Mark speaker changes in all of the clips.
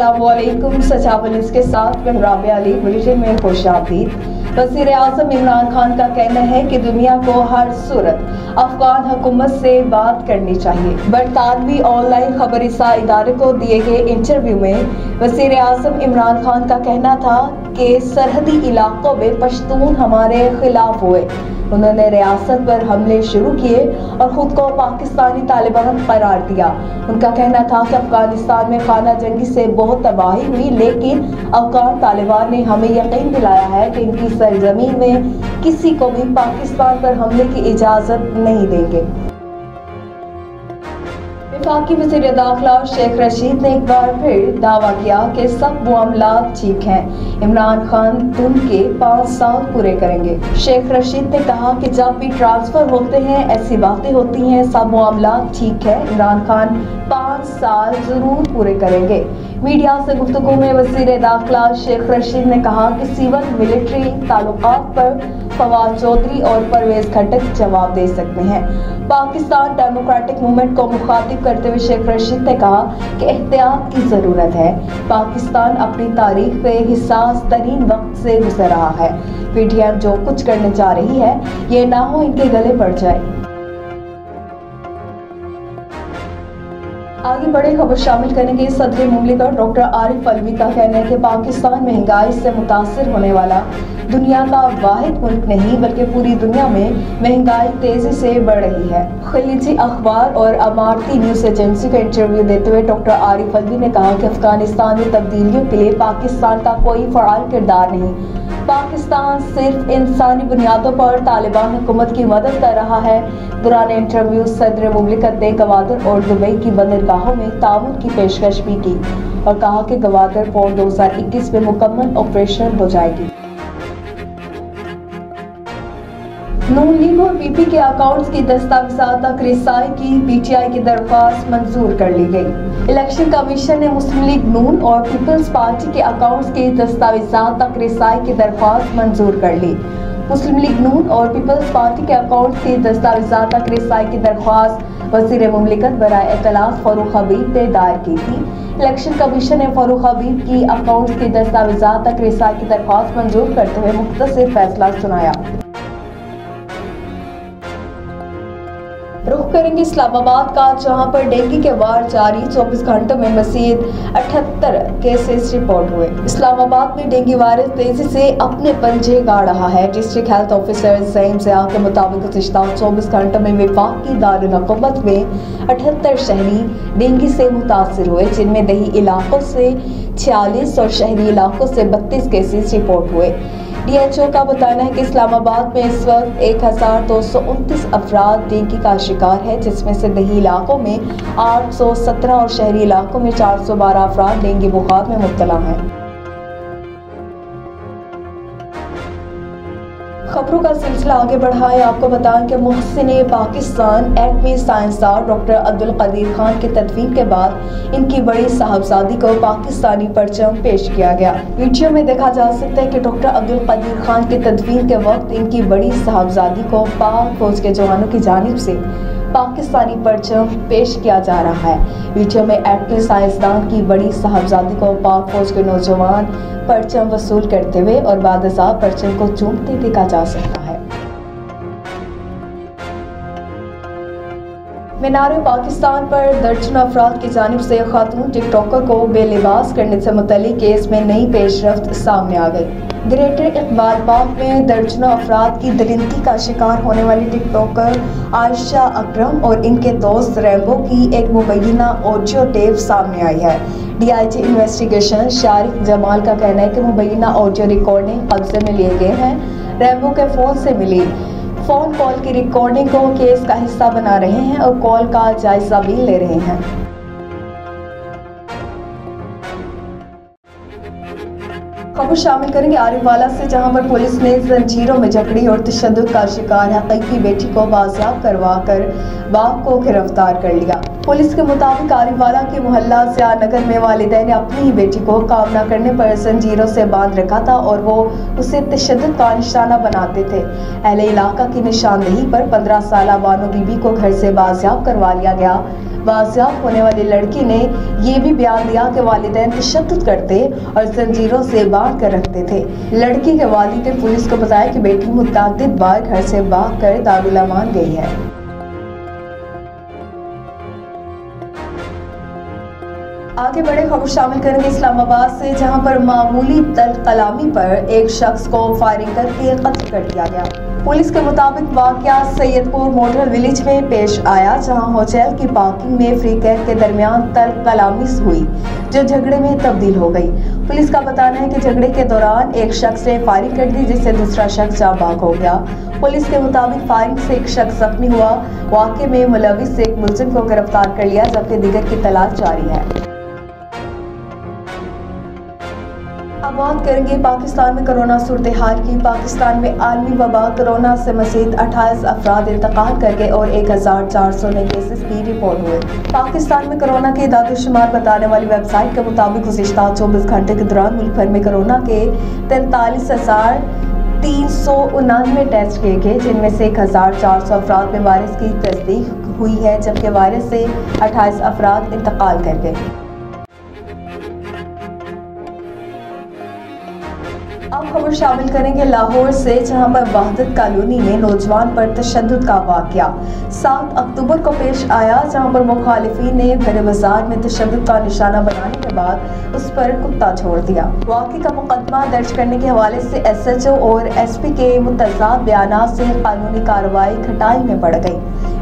Speaker 1: अस्सलामुअलैकुम। सजावन इसके साथ मैं राबिया अली। बुलेटिन में खुशामदीद। वज़ीर आज़म इमरान खान का कहना है कि दुनिया को हर सूरत अफगान हुकूमत से बात करनी चाहिए। बरतानवी ऑनलाइन खबरसा इदारे को दिए गए इंटरव्यू में वज़ीर आज़म इमरान खान का कहना था कि सरहदी इलाकों में पश्तून हमारे खिलाफ हुए। उन्होंने रियासत पर हमले शुरू किए और खुद को पाकिस्तानी तालिबान करार दिया। उनका कहना था कि अफगानिस्तान में खाना जंगी से बहुत तबाही हुई, लेकिन अफगान तालिबान ने हमें यकीन दिलाया है कि इनकी सरजमीन में किसी को भी पाकिस्तान पर हमले की इजाज़त नहीं देंगे। वफाकी वज़ीर दाखिला शेख रशीद ने एक बार फिर दावा किया कि सब मामलात ठीक हैं। इमरान खान तुम के 5 साल पूरे करेंगे। शेख रशीद ने कहा कि जब भी ट्रांसफर होते हैं ऐसी बातें होती हैं, सब मामलात ठीक है। इमरान खान 5 साल जरूर पूरे करेंगे। मीडिया से गुफ्तगू में वज़ीर दाखिला शेख रशीद ने कहा कि सिविल मिलिट्री ताल्लुकात पर फवाद चौधरी और परवेज खट्टक जवाब दे सकते हैं। पाकिस्तान डेमोक्रेटिक मूवमेंट को मुखातिब करते हुए शेख रशीद ने कहा कि एहतियात की ज़रूरत है। पाकिस्तान अपनी तारीख पे हिसास तरीन वक्त से गुजर रहा है। पीटीएम जो कुछ करने जा रही है ये ना हो इनके गले पड़ जाए। आगे बढ़े खबर शामिल करेंगे। सदर मुमलिकत डॉक्टर आरिफ अलवी का कहना है कि पाकिस्तान महंगाई से मुतासिर होने वाला दुनिया का वाहिद मुल्क नहीं, बल्कि पूरी दुनिया में महंगाई तेजी से बढ़ रही है। खलीजी अखबार और अमारती न्यूज एजेंसी का इंटरव्यू देते हुए डॉक्टर आरिफ अलवी ने कहा कि अफगानिस्तान में तब्दीलियों के लिए पाकिस्तान का कोई फ़आल किरदार नहीं। पाकिस्तान सिर्फ इंसानी बुनियादों पर तालिबान हुकूमत की मदद कर रहा है। दौरान इंटरव्यू सदर मुमलिकत ने गवादर और दुबई की बंदरगाहों में ताउन की पेशकश भी की और कहा कि गवादर पोर्ट 2021 में मुकम्मल ऑपरेशनल हो जाएगी। नून लीग और पीपी के अकाउंट्स की दस्तावेज़ात तक रिसाई की पीटीआई की दरख्वास्त मंजूर कर ली गई। इलेक्शन कमीशन ने मुस्लिम लीग नून और पीपल्स पार्टी के अकाउंट्स की दस्तावेज़ात तक रिसाई की दरख्वास्त मंजूर कर ली। मुस्लिम लीग नून और पीपल्स पार्टी के अकाउंट्स की दस्तावेज़ात तक रिसाई की दरख्वास्त वज़ीर मुमलिकत बराए इत्तलात फ़ारूक हबीब ने दायर की थी। इलेक्शन कमीशन ने फ़ारूक हबीब की अकाउंट्स की दस्तावेज़ात तक रिसाई की दरख्वास्त मंजूर करते हुए मुख्तसर फैसला सुनाया। रुख करेंगे इस्लामाबाद का, जहां पर डेंगू के वार जारी। 24 घंटों में मज़ीद 78 केसेस रिपोर्ट हुए। इस्लामाबाद में डेंगू वायरस तेजी से अपने पंजे गाड़ रहा है। डिस्ट्रिक्ट हेल्थ ऑफिसर ज़हीम ज़िया के मुताबिक गुज़िश्ता 24 घंटों में वफाकी दारुल हुकूमत में 78 शहरी डेंगू से मुतासर हुए, जिनमें दही इलाकों से 46 और शहरी इलाकों से 32 केसेस रिपोर्ट हुए। DHO का बताना है कि इस्लामाबाद में इस वक्त 1229 अफराद डेंगू का शिकार है, जिसमें से दही इलाकों में 817 और शहरी इलाकों में 412 अफराद डेंगू बुखार में मुब्तला हैं। खबरों का सिलसिला आगे बढ़ाएं। आपको बताएं कि मुहसिने पाकिस्तान एटमी साइंसदान डॉक्टर अब्दुल कदीर खान की तदफीन के बाद इनकी बड़ी साहबजादी को पाकिस्तानी परचम पेश किया गया। वीडियो में देखा जा सकता है कि डॉक्टर अब्दुल कदीर खान की तदफीन के वक्त इनकी बड़ी साहबजादी को पाक फौज के जवानों की जानिब से पाकिस्तानी परचम पेश किया जा रहा है। वीडियो में एटमी साइंसदान की बड़ी साहबजादी को पाक फौज के नौजवान परचम वसूल करते हुए और बादशाह परचम को चूमते देखा जा सकता है। मीनार पाकिस्तान पर दर्जनों अफराद की जानिब से खातून टिकटॉकर को बेलिबास करने से मुतल्लिक केस में नई पेशरफ्त सामने आ गई। ग्रेटर इकबालबाग में दर्जनों अफराद की दरिंदगी का शिकार होने वाली टिकटॉकर आयशा अकरम और इनके दोस्त रैम्बो की एक मुबैना ऑडियो टेप सामने आई है। DIG इन्वेस्टिगेशन शारिक जमाल का कहना है कि मुबैना ऑडियो रिकॉर्डिंग कब्जे में लिए गए हैं। रैम्बो के फ़ोन से मिली फ़ोन कॉल की रिकॉर्डिंग को केस का हिस्सा बना रहे हैं और कॉल का जायजा भी ले रहे हैं। खबर शामिल करेंगे आरिफवाला से, जहां पर पुलिस ने जंजीरों में जकड़ी और तशद्दुद का शिकार हकीकी बेटी को बाजियाब करवा कर बाप को गिरफ्तार कर लिया। पुलिस के मुताबिक आरिफवाला के मोहल्ला ज़ियानगर में वालिदैन ने अपनी ही बेटी को काम न करने पर जंजीरों से बांध रखा था और वो उसे तशद्दुद का निशाना बनाते थे। अहले इलाका की निशानदेही पर 15 साला बानो बीबी को घर से बाजियाब करवा लिया गया। बाजियाब होने वाली लड़की ने ये भी बयान दिया कि वालिदैन तशद्दुद करते और जंजीरों से बांध कर रखते थे। लड़की के वालिद ने पुलिस को बताया कि बेटी मुतअद्दिद बार घर से भाग कर दारुल अमान गई है। आगे बढ़े खबर शामिल करेंगे इस्लामाबाद से, जहां पर मामूली तल कलामी पर एक शख्स को फायरिंग करके कत्ल कर दिया गया। पुलिस के मुताबिक वाकया सैयदपुर मॉडल विलेज में पेश आया, जहां होटल की पार्किंग में फ्री कैब के दरमियान तल कलामी हुई जो झगड़े में तब्दील हो गई। पुलिस का बताना है कि झगड़े के दौरान एक शख्स ने फायरिंग कर दी, जिससे दूसरा शख्स जाँ बाग हो गया। पुलिस के मुताबिक फायरिंग से एक शख्स जख्मी हुआ। वाकये में मुलविस एक मुलजिम को गिरफ्तार कर लिया, जबकि दीगर की तलाश जारी है। अब बात करेंगे पाकिस्तान में कोरोना सूरत हाल की। पाकिस्तान में आलमी वबा कोरोना से मज़ीद 28 अफराद इंतकाल कर गए और 1400 नए केसेस की रिपोर्ट हुए। पाकिस्तान में कोरोना के दादुशुमार बताने वाली वेबसाइट के मुताबिक गुज़िश्ता 24 घंटे के दौरान मुल्क भर में कोरोना के 43,399 टेस्ट किए गए, जिनमें से 1400 अफराद में वायरस की तस्दीक हुई है, जबकि वायरस से 28 अफराद इंतकाल कर गए। अब खबर शामिल करेंगे लाहौर से, जहां पर वहदत कॉलोनी में नौजवान पर तशद्दुद का वाकया 7 अक्टूबर को पेश आया, जहां पर मुखालिफिन ने भरे बाजार में तशद्दुद का निशाना बनाने के बाद उस पर कुत्ता छोड़ दिया। वाकये का मुकदमा दर्ज करने के हवाले से SHO और SP के मुतज़ाद बयानात से कानूनी कार्रवाई खटाई में पड़ गई।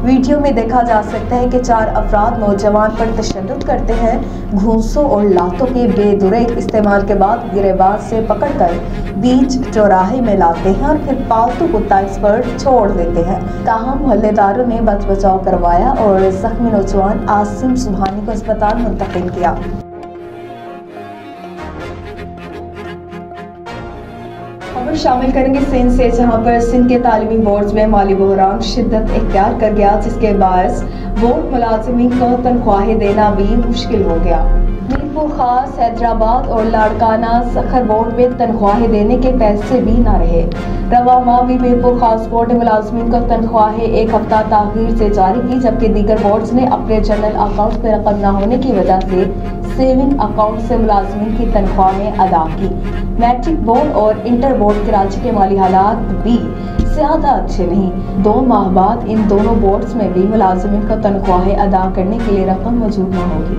Speaker 1: वीडियो में देखा जा सकता है कि 4 अफराद नौजवान पर तशद्दुद करते हैं। घूंसों और लातों के बेदुरैक इस्तेमाल के बाद गिरेबान से पकड़कर बीच चौराहे में लाते हैं और फिर पालतू कुत्ता इस पर छोड़ देते हैं। ताहम मोहल्लेदारों ने बच बचाव करवाया और जख्मी नौजवान आसिम सुबहानी को अस्पताल मुंतकिल किया। खबर शामिल करेंगे सिंध से, जहां पर सिंध के तालीमी बोर्ड में माली बहरान शिद्दत इख्तियार कर गया, जिसके बायस बोर्ड मुलाजिमीन को तनख्वाहें देना भी मुश्किल हो गया। मीरपुर खास, हैदराबाद और लाड़काना सखर बोर्ड में तनख्वाहें देने के पैसे भी न रहे। रवा माह भी मीरपुर खास बोर्ड ने मुलाजिमीन को तनख्वाहें 1 हफ्ता ताखीर से जारी की, जबकि दीगर बोर्ड्स ने अपने जनरल अकाउंट में रकम न होने की वजह से सेविंग अकाउंट से मुलाजिमीन की तनख्वाहें अदा की। मैट्रिक बोर्ड और इंटर बोर्ड कराची के माली हालात भी ज्यादा अच्छे नहीं। 2 माह बाद इन दोनों बोर्ड्स में भी मुलाजिमीन को तनख्वाहें अदा करने के लिए रकम मौजूद न होगी।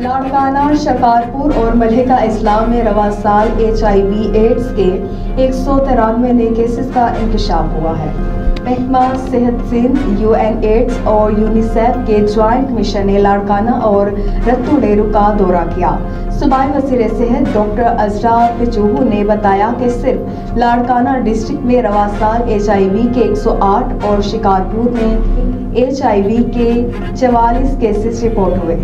Speaker 1: लाड़काना, शकारपुर और मलहका इस्लाम में रवा साल HIV एड्स के 193 नए केसेस का इंकशाफ हुआ है। महकमा सेहत सिंध, UNAIDS और यूनिसेफ के ज्वाइंट मिशन ने लाड़काना और रत्तू डेरू का दौरा किया। सूबाई वज़ीर सेहत डॉक्टर अजरा पिचूहू ने बताया कि सिर्फ लाड़काना डिस्ट्रिक्ट में रवा साल HIV के 108 और शिकारपुर में HIV के 44 केसेस रिपोर्ट हुए।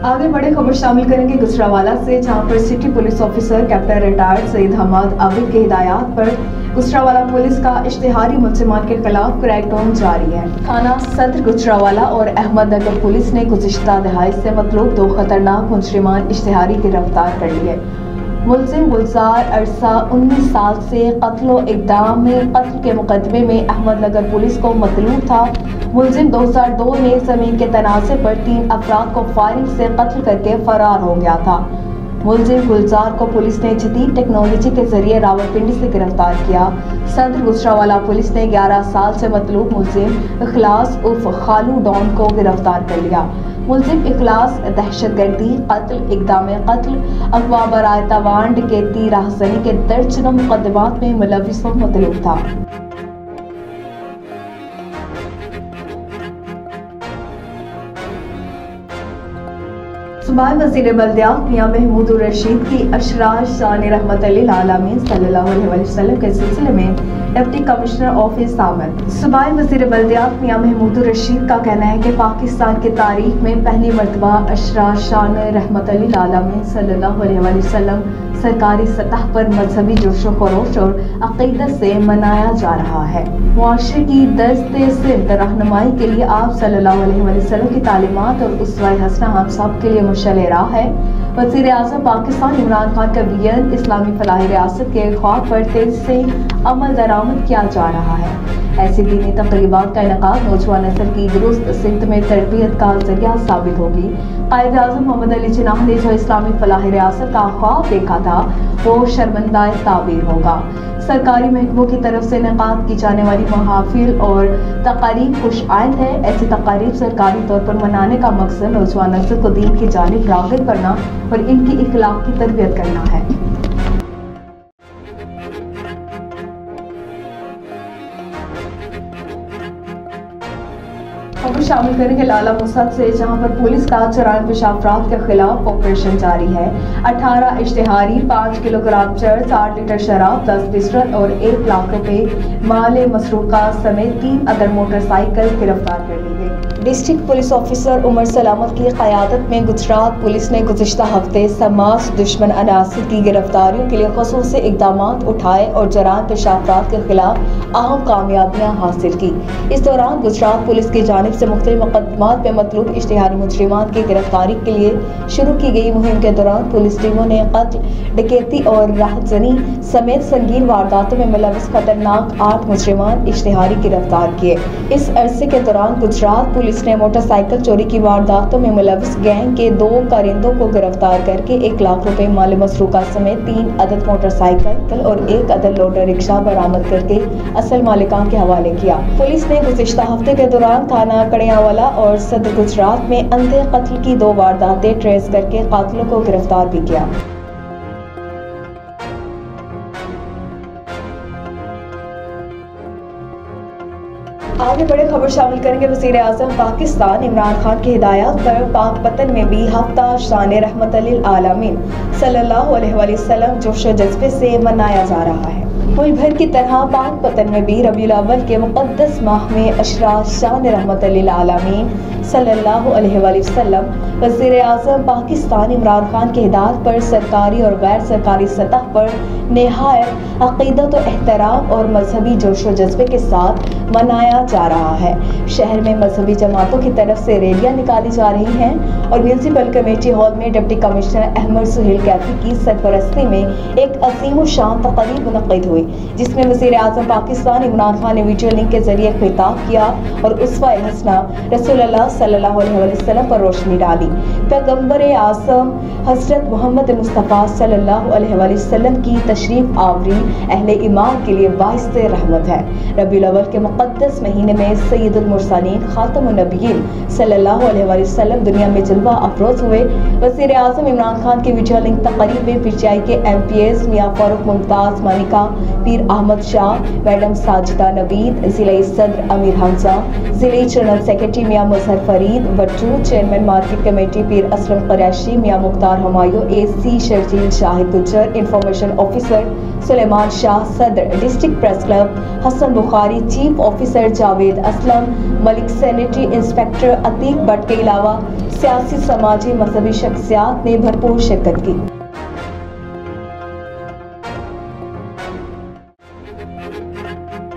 Speaker 1: आगे बड़े खबर शामिल करेंगे गुजरावाला से, जहां पर city police officer captain retired Saeed Hammad Abid के हिदायत पर गुजरावाला पुलिस का इश्तिहारी मुलजिमान के खिलाफ क्रैकडाउन जारी है। थाना सदर गुजरावाला और अहमदनगर पुलिस ने गुज़िश्ता दहाई से मतलूब 2 खतरनाक मुजरिमान इश्तिहारी गिरफ्तार कर लिए। मुलजिम गुलजार अरसा 19 साल से कत्लो इक़दाम में कत्ल के मुकदमे में अहमदनगर पुलिस को मतलूब था। मुलजिम 2002 में ज़मीन के तनाज़े पर 3 अफराद को फायरिंग से कत्ल करके फरार हो गया था। मुलजिम गुलजार को पुलिस ने जदीद टेक्नोलॉजी के जरिए रावलपिंडी से गिरफ्तार किया। सदर गुजरावाला पुलिस ने 11 साल से मतलूब मुलजिम इखलास उर्फ खालू डॉन को गिरफ्तार कर लिया। मुलजिम इखलास दहशतगर्दी, कत्ल, इक़दाम कत्ल, अगवा बराए तवांड के तीराहज़नी के दर्जनों मुकदमात में मुलव्विस और मतलूब था। सूबाई वज़ीर बल्दियात मियां महमूद उर रशीद की अशरार शान रहमत लिल आलमीन सल्लल्लाहु अलैहि वसल्लम के सिलसिले में डिप्टी कमिश्नर ऑफिस आमद। सूबाई वज़ीर बल्दियात मियां महमूद रशीद का कहना है कि पाकिस्तान की तारीख में पहली मरतबा अशरा शान रहमतुल आलमीन सल्लल्लाहु अलैहि वसल्लम सरकारी सतह पर मजहबी जोश व खरोश और अक़ीदत से मनाया जा रहा है। मुआशरे की दस्ते सिमत रहनुमाई के लिए आप सल्लल्लाहु अलैहि वसल्लम की तालीमात और उसवाए हसना हम सब के लिए मुशअल राह है। वज़ीर आज़म पाकिस्तान इमरान खान का विजन इस्लामी फलाही रियासत के ख्वाब पर तेजी से अमल दरामद किया जा रहा है। ऐसी दीनी तक़रीबात का इनेकाद नौजवान नस्ल की दुरुस्त सिमत में तरबियत का जरिया साबित होगी। कायद आज़म मोहम्मद अली जिन्नाह ने जो इस्लामी फलाही रियासत का ख्वाब देखा था वो शर्मंदा ताबीर होगा। सरकारी महकमों की तरफ से इनेकाद की जाने वाली महाफिल और तकारीब खुश आइंद है। ऐसी तकारीब सरकारी तौर पर मनाने का मकसद नौजवान नस्ल को दीन की जानिब राग़िब करना और इनकी इखलाक की तरबियत करना है। खबर शामिल करेंगे लाला मुसा से, जहां पर पुलिस का 94 अफराद के खिलाफ ऑपरेशन जारी है। 18 इश्तिहारी, 5 किलोग्राम चर्च, 8 लीटर शराब, 10 पिस्टल और 1 लाख रुपए माल मसरूका समेत 3 अदर मोटरसाइकिल गिरफ्तार कर ली गई। डिस्ट्रिक्ट पुलिस ऑफिसर उमर सलामत की क़यादत में गुजरात पुलिस ने गुज़िश्ता हफ्ते समाज दुश्मन अनासिर की गिरफ्तारियों के लिए ख़ुसूसी इक़दाम उठाए और जरान पेशा अफराद के खिलाफ अहम कामयाबियाँ हासिल की। इस दौरान गुजरात पुलिस की जानिब से मुख्तलिफ मुकदमात में मतलूब इश्तिहारी मुजरिमात की गिरफ्तारी के लिए शुरू की गई मुहिम के दौरान पुलिस टीमों ने कत्ल, डकैती और राहजनी समेत संगीन वारदातों में मुलव्वस खतरनाक 8 मुजरिमान इश्तिहारी गिरफ्तार किए। इस अरसे के दौरान गुजरात पुलिस ने मोटरसाइकिल चोरी की वारदातों में मुलव्वस गैंग के 2 कारिंदों को गिरफ्तार करके 1 लाख रुपए माल मसरूका समेत 3 अदद मोटरसाइकिल और 1 अदद लोडर रिक्शा बरामद करके असल मालिकान के हवाले किया। पुलिस ने गुज़िश्ता हफ्ते के दौरान थाना कड़ियावाला और सदर गुजरात में अंधे कत्ल की 2 वारदातें ट्रेस करके कातिलों को गिरफ्तार भी किया। आगे बड़े खबर शामिल करेंगे। वज़ीर आज़म पाकिस्तान इमरान खान की हिदायत पर पाक पतन में भी हफ्ता शान रहमतुल आलमीन सल्लल्लाहु अलैहि वसल्लम जोश व जज्बे से मनाया जा रहा है। मुल्क भर की तरह पाक पतन में भी रबीउल अव्वल के मुक़द्दस माह में अशरा शान रहमतुल आलमीन सल्लल्लाहु अलैहि वसल्लम वज़ीर आज़म पाकिस्तान इमरान खान की हिदायत पर सरकारी और गैर सरकारी सतह पर निहायत अक़ीदत व एहतराम और मजहबी जोश व जज्बे के साथ मनाया जा रहा है। शहर में मजहबी जमातों की तरफ से रैलियां निकाली जा रही हैं और म्यूनसिपल कमेटी हॉल में डिप्टी कमिश्नर अहमद सुहेल कैफी की सरपरस्ती में एक अजीम शान तक़रीब मुनक़्क़िद हुई, जिसमें वज़ीर आज़म पाकिस्तान इमरान खान ने वीडियो लिंक के जरिए खिताब किया और उसवाए हसना रसूलुल्लाह सल्लल्लाहु अलैहि वसल्लम पर रोशनी डाली। पैगंबर आज़म हज़रत मोहम्मद मुस्तफ़ा सल्लल्लाहु अलैहि वसल्लम की तशरीफ आवरी अहले ईमान के लिए बाइस रहमत है। रबीउल अव्वल के मुक़द्दस महीने में सय्यदुल मुरसलीन खातमुन नबिय्यीन सल्लल्लाहु अलैहि वसल्लम दुनिया में जलवा अफरोज़ हुए। वज़ीर आज़म इमरान खान की वीडियो लिंक तक़रीब में पीटीआई के MPs मियां फारूक मुमताज़ मानिका, पीर अहमद शाह, मैडम साजिदा नवीद, ज़िले सदर अमीर हमजा, ज़िले general secretary Mian Mazhar Farid Battu, chairman market committee Pir Aslam Qureshi, Mian Mukhtar Humayun, AC Sharjeel Shahid Gujjar, information officer Suleman Shah, सदर district press club Hassan Bukhari, chief officer Javed Aslam Malik, sanitary inspector Atiq Bhatt के अलावा सियासी, समाजी, मजहबी शख्सियात ने भरपूर शिरकत की।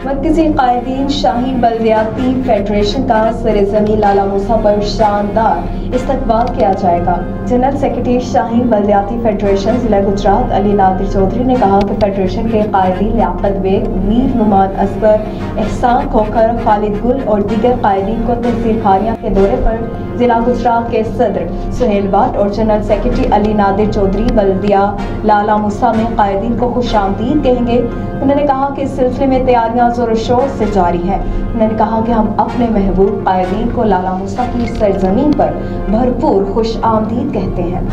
Speaker 1: मरकज़ी कायदीन शाहीन बल्दियाती फेडरेशन का सरेज़मीन लाला मूसा पर शानदार इस्तकबाल किया जाएगा। जनरल सेक्रेटरी शाहीन बल्दियाती फेडरेशन ज़िला गुजरात अली नादिर चौधरी ने कहा कि फेडरेशन के कायदीन लियाकत बेग, मीर नुमान असगर, एहसान खोखर, खालिद गुल और दीगर कायदीन को तहसील खानिया के दौरे पर जिला गुजरात के सदर सुहेल भट्ट और general secretary Ali Nadir Chaudhary बल्दिया लाला मूसा में कायदीन को खुशामदीद कहेंगे। उन्होंने कहा कि इस सिलसिले में तैयारियां जोर शोर से जारी है। उन्होंने कहा कि हम अपने महबूब कायदीन को लाला मूसा की सरजमीन पर भरपूर खुश आमदीद कहते हैं।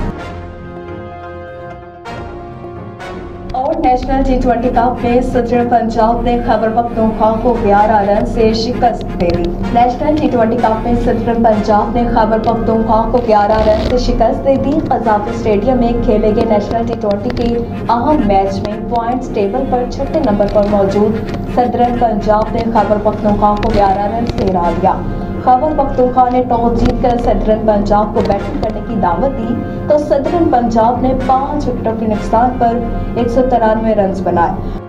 Speaker 1: और नेशनल T20 कप में सदर पंजाब ने खैबर पख्तूनख्वा को 11 रन से शिकस्त दे दी। नेशनल टी20 कप में सदरन पंजाब ने खैबर पख्तूनख्वा को 11 रन से शिकस्त दे दी। कज़ाफ़ी स्टेडियम में खेले गए नेशनल टी20 के अहम मैच में पॉइंट्स टेबल पर छठे नंबर पर मौजूद सदरन पंजाब ने खैबर पख्तूनख्वा को 11 रन से हरा दिया। खैबर पख्तूनख्वा ने टॉस जीतकर सदरन पंजाब को बैटिंग करने की दावत दी तो सदरन पंजाब ने 5 विकेटों के नुकसान पर 193 रन बनाए।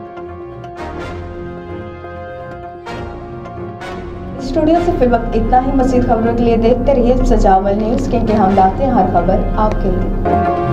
Speaker 1: स्टूडियो से फिल वक्त इतना ही। मज़ीद खबरों के लिए देखते रहिए सजावल न्यूज़, क्योंकि हम लाते हैं हर खबर आपके लिए।